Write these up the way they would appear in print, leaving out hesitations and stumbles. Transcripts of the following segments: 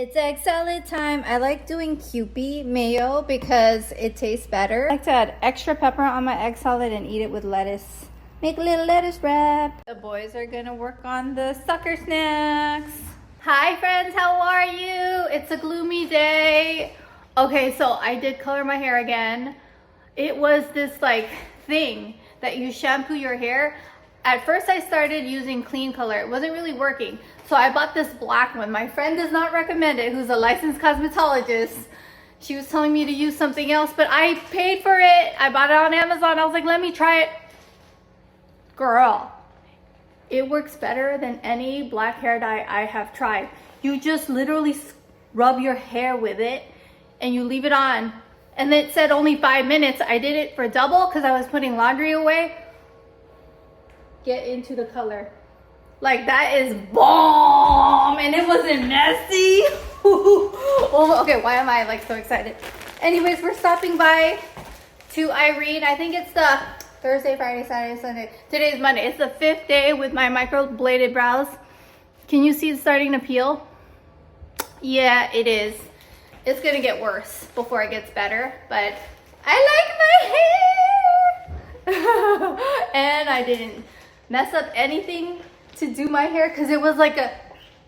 It's egg salad time. I like doing Kewpie mayo because it tastes better. I like to add extra pepper on my egg salad and eat it with lettuce. Make a little lettuce wrap. The boys are gonna work on the sucker snacks. Hi friends, how are you? It's a gloomy day. Okay, so I did color my hair again. It was this like thing that you shampoo your hair. At first I started using clean color. It wasn't really working. So I bought this black one. My friend does not recommend it, who's a licensed cosmetologist. She was telling me to use something else, but I paid for it. I bought it on Amazon. I was like, let me try it. Girl, it works better than any black hair dye I have tried. You just literally rub your hair with it and you leave it on. And it said only 5 minutes. I did it for double because I was putting laundry away. Get into the color. Like that is bomb, and it wasn't messy. Oh, okay, why am I like so excited? Anyways, we're stopping by to Irene. I think it's the Thursday, Friday, Saturday, Sunday. Today's Monday. It's the 5th day with my microbladed brows. Can you see it starting to peel? Yeah, it is. It's gonna get worse before it gets better, but I like my hair. And I didn't mess up anything to do my hair because it was like a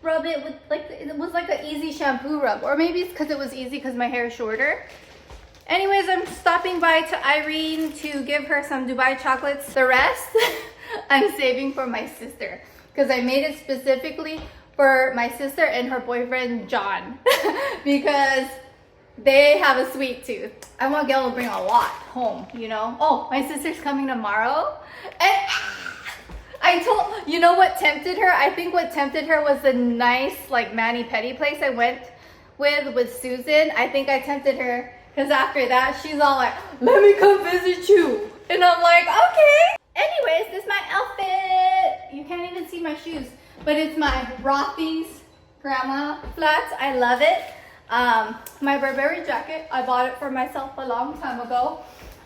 rub it with like it was like an easy shampoo rub, or maybe it's because it was easy because my hair is shorter. Anyways, I'm stopping by to Irene to give her some Dubai chocolates. The rest I'm saving for my sister because I made it specifically for my sister and her boyfriend John because they have a sweet tooth. I want Gail to bring a lot home, you know. Oh, my sister's coming tomorrow, and I told, you know what tempted her? I think what tempted her was the nice like mani-pedi place I went with Susan. I think I tempted her because after that she's all like, let me come visit you. And I'm like, okay. Anyways, this is my outfit. You can't even see my shoes, but it's my Rothy's grandma flats. I love it. My Burberry jacket, I bought it for myself a long time ago.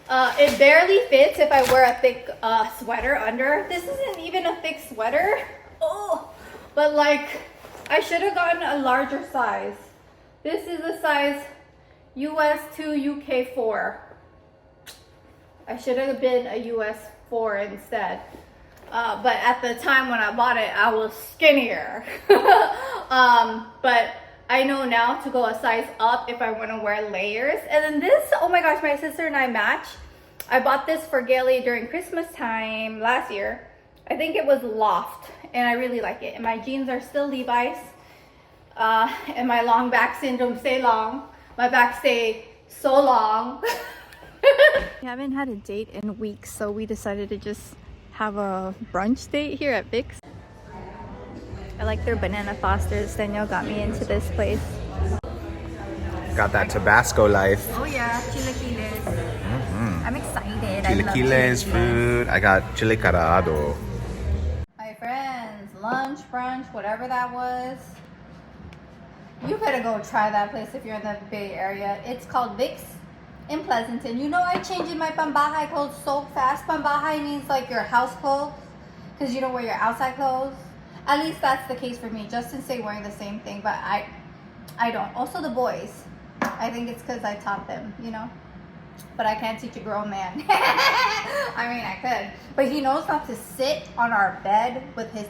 It barely fits if I wear a thick sweater under. This isn't even a thick sweater. Oh, but like I should have gotten a larger size. This is a size US 2, UK 4. I should have been a US 4 instead. But at the time when I bought it, I was skinnier. But I know now to go a size up if I want to wear layers. And then this, oh my gosh, my sister and I match. I bought this for Gailey during Christmas time last year. I think it was Loft, and I really like it. And my jeans are still Levi's. And my long back syndrome stay long. My back stay so long. We haven't had a date in weeks, so we decided to just have a brunch date here at Vic's. I like their banana fosters. Daniel got me into this place. Got that Tabasco life. Oh yeah, chilaquiles. I'm excited. Chilaquiles, fruit. I got chile carado. My friends, lunch, brunch, whatever that was. You better go try that place if you're in the Bay Area. It's called Vic's in Pleasanton. You know I changed my pambahay clothes so fast. Pambahay means like your house clothes because you don't wear your outside clothes. At least that's the case for me. Justin say wearing the same thing, but I don't. Also the boys. I think it's because I taught them, you know. But I can't teach a grown man. I mean, I could. But he knows not to sit on our bed with his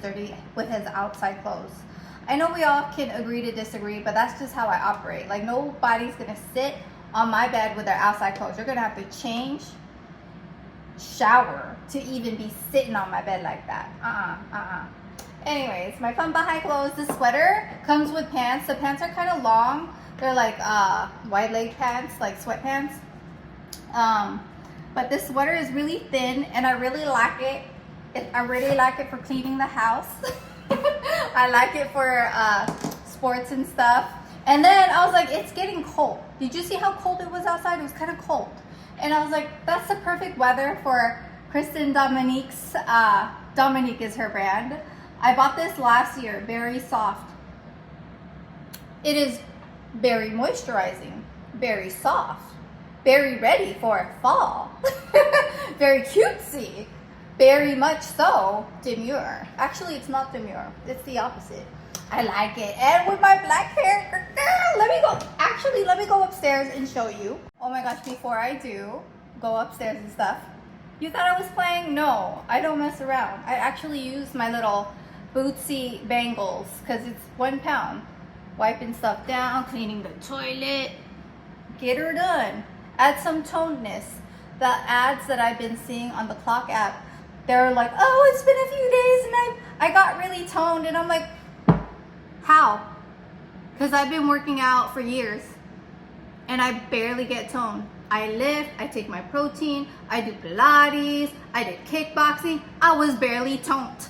outside clothes. I know we all can agree to disagree, but that's just how I operate. Like nobody's gonna sit on my bed with their outside clothes. You're gonna have to change, shower to even be sitting on my bed like that. Anyways, my pambahay clothes, the sweater comes with pants. The pants are kind of long. They're like wide leg pants, like sweatpants. But this sweater is really thin and I really like it. I really like it for cleaning the house. I like it for sports and stuff. And then I was like, it's getting cold. Did you see how cold it was outside? It was kind of cold. And I was like, that's the perfect weather for Kristen Dominique's, Dominique is her brand. I bought this last year, very soft. It is very moisturizing, very soft, very ready for fall, very cutesy, very much so demure. Actually, it's not demure, it's the opposite. I like it. And with my black hair, girl, let me go. Actually, let me go upstairs and show you. Oh my gosh, before I do go upstairs and stuff, you thought I was playing? No, I don't mess around. I actually use my little Bootsy bangles because it's 1 pound. Wiping stuff down, cleaning the toilet. Get her done. Add some tonedness. The ads that I've been seeing on the clock app, they're like, oh, it's been a few days and I got really toned. And I'm like, how? Because I've been working out for years and I barely get toned. I lift, I take my protein, I do Pilates, I did kickboxing. I was barely toned.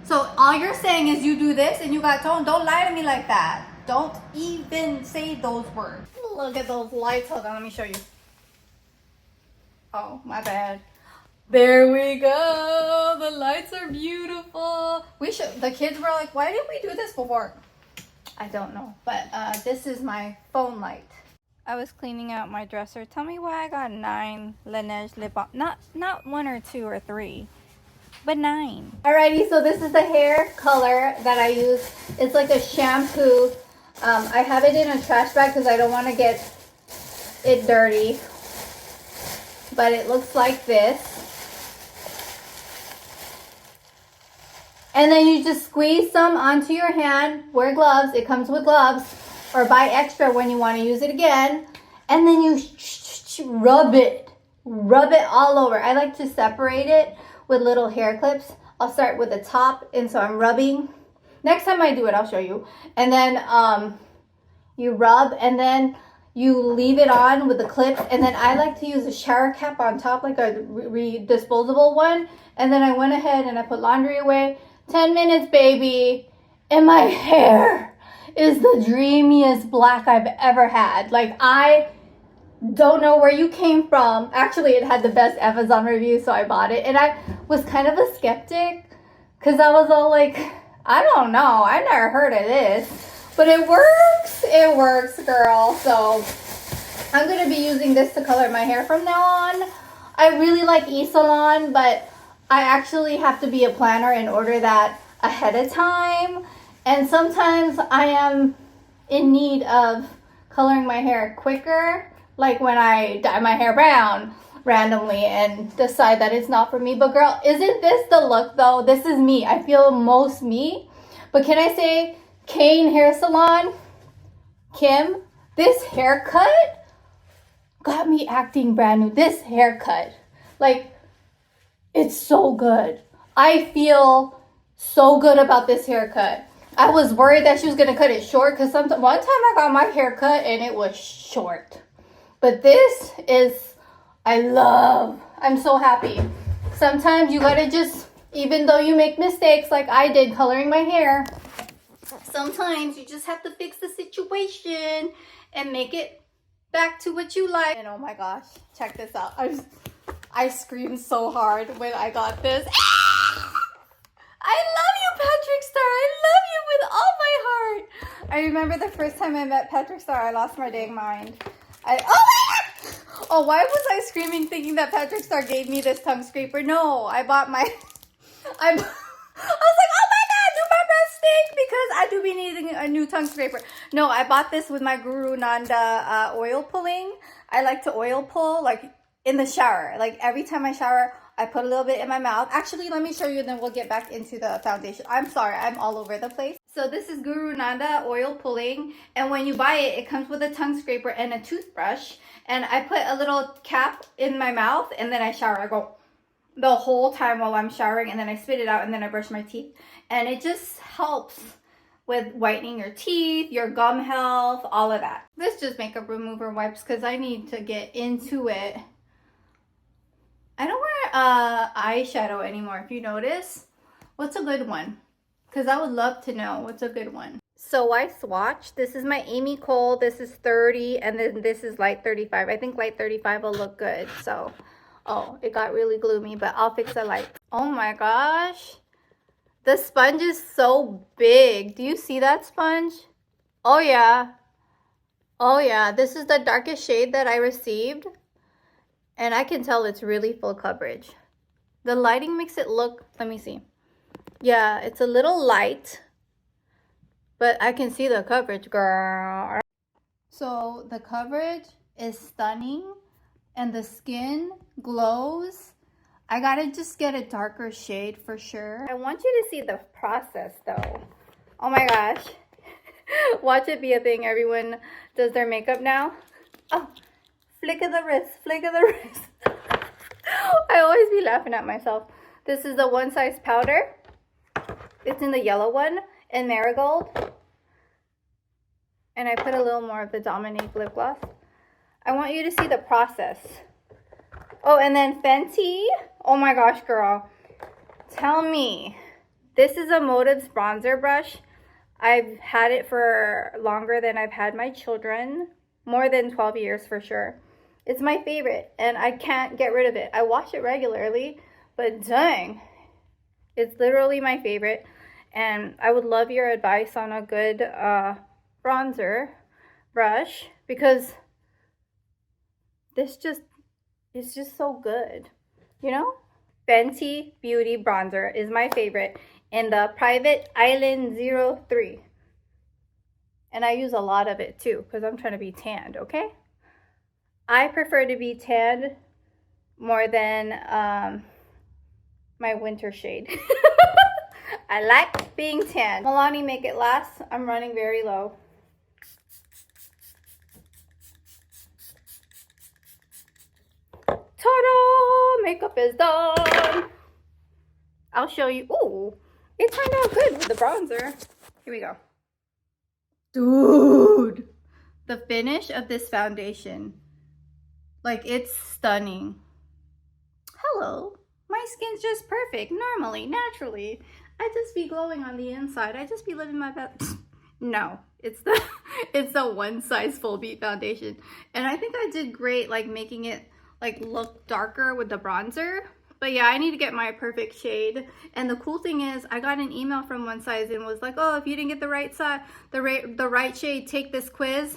So all you're saying is you do this and you got toned. Don't lie to me like that. Don't even say those words. Look at those lights. Hold on, let me show you. Oh, my bad. There we go. The lights are beautiful. The kids were like, why didn't we do this before? I don't know, but this is my phone light. I was cleaning out my dresser. Tell me why I got 9 Laneige lip balm. Not 1 or 2 or 3, but 9. Alrighty, so this is the hair color that I use. It's like a shampoo. I have it in a trash bag because I don't want to get it dirty. But it looks like this. And then you just squeeze some onto your hand. Wear gloves. It comes with gloves. Or buy extra when you want to use it again. And then you rub it. Rub it all over. I like to separate it with little hair clips. I'll start with the top. And so I'm rubbing. Next time I do it, I'll show you. And then you rub. And then you leave it on with the clips. And then I like to use a shower cap on top. Like a disposable one. And then I went ahead and I put laundry away. 10 minutes, baby. And my hair is the dreamiest black I've ever had. Like, I don't know where you came from. Actually, it had the best Amazon review, so I bought it. And I was kind of a skeptic because I was all like, I don't know. I never heard of this. But it works. It works, girl. So I'm going to be using this to color my hair from now on. I really like e-salon, but I actually have to be a planner and order that ahead of time. And sometimes I am in need of coloring my hair quicker, like when I dye my hair brown randomly and decide that it's not for me. But girl, isn't this the look though? This is me. I feel most me. But can I say, Kane Hair Salon, Kim, this haircut got me acting brand new. This haircut, like, it's so good. I feel so good about this haircut. I was worried that she was gonna cut it short because one time I got my hair cut and it was short. But this is, I'm so happy. Sometimes you gotta just, even though you make mistakes like I did coloring my hair, sometimes you just have to fix the situation and make it back to what you like. And oh my gosh, check this out. I screamed so hard when I got this. I love you, Patrick Star. I love you with all my heart. I remember the first time I met Patrick Star, I lost my dang mind. Oh my God! Oh, why was I screaming thinking that Patrick Star gave me this tongue scraper? No, I bought my... I was like, oh my God, do my breath stink? Because I do be needing a new tongue scraper. No, I bought this with my Guru Nanda oil pulling. I like to oil pull, like, in the shower. Like, every time I shower, I put a little bit in my mouth. Actually, let me show you, and then we'll get back into the foundation. I'm sorry, I'm all over the place. So this is Guru Nanda oil pulling, and when you buy it, it comes with a tongue scraper and a toothbrush. And I put a little cap in my mouth, and then I shower. I go the whole time while I'm showering, and then I spit it out, and then I brush my teeth. And it just helps with whitening your teeth, your gum health, all of that. This just makeup remover wipes because I need to get into it. I don't wear eyeshadow anymore, if you notice. What's a good one? Because I would love to know what's a good one. So I swatched. This is my Amy Cole. This is 30, and then this is light 35. I think light 35 will look good. So, oh, it got really gloomy, but I'll fix the light. Oh my gosh. The sponge is so big. Do you see that sponge? Oh yeah. Oh yeah. This is the darkest shade that I received. And I can tell it's really full coverage. The lighting makes it look, let me see. Yeah, it's a little light. but I can see the coverage, girl. So the coverage is stunning and the skin glows. I gotta just get a darker shade for sure. I want you to see the process though. Oh my gosh. Watch it be a thing. Everyone does their makeup now. Oh, flick of the wrist, flick of the wrist. I always be laughing at myself. This is the One Size powder. It's in the yellow one in Marigold. And I put a little more of the Dominique lip gloss. I want you to see the process. Oh, and then Fenty. Oh my gosh, girl. Tell me. This is a Motives bronzer brush. I've had it for longer than I've had my children. More than 12 years for sure. It's my favorite and I can't get rid of it. I wash it regularly, but dang. It's literally my favorite. And I would love your advice on a good bronzer brush because it's just so good, you know? Fenty Beauty bronzer is my favorite in the Private Island 03. And I use a lot of it too because I'm trying to be tanned, okay? I prefer to be tanned more than my winter shade. I like being tanned. Milani, make it last. I'm running very low. Ta-da! Makeup is done. I'll show you. Ooh, it turned out good with the bronzer. Here we go. Dude, the finish of this foundation, like, it's stunning. Hello, my skin's just perfect, normally, naturally. I just be glowing on the inside. I just be living my best. No, it's the One Size Full Beat foundation. And I think I did great, like, making it, like, look darker with the bronzer. But yeah, I need to get my perfect shade. And the cool thing is, I got an email from One Size and was like, oh, if you didn't get the right side, the right shade, take this quiz.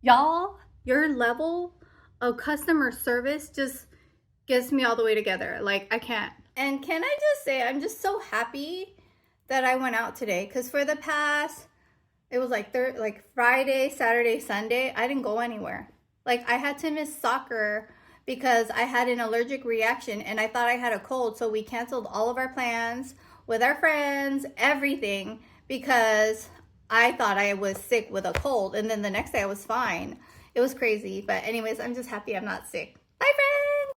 Y'all, your level of customer service just gets me all the way together. Like, I can't. And can I just say, I'm just so happy that I went out today. Because for the past, it was like Friday, Saturday, Sunday, I didn't go anywhere. Like, I had to miss soccer because I had an allergic reaction and I thought I had a cold. So we canceled all of our plans with our friends, everything, because I thought I was sick with a cold. And then the next day I was fine. It was crazy. But anyways, I'm just happy I'm not sick. Bye, friends.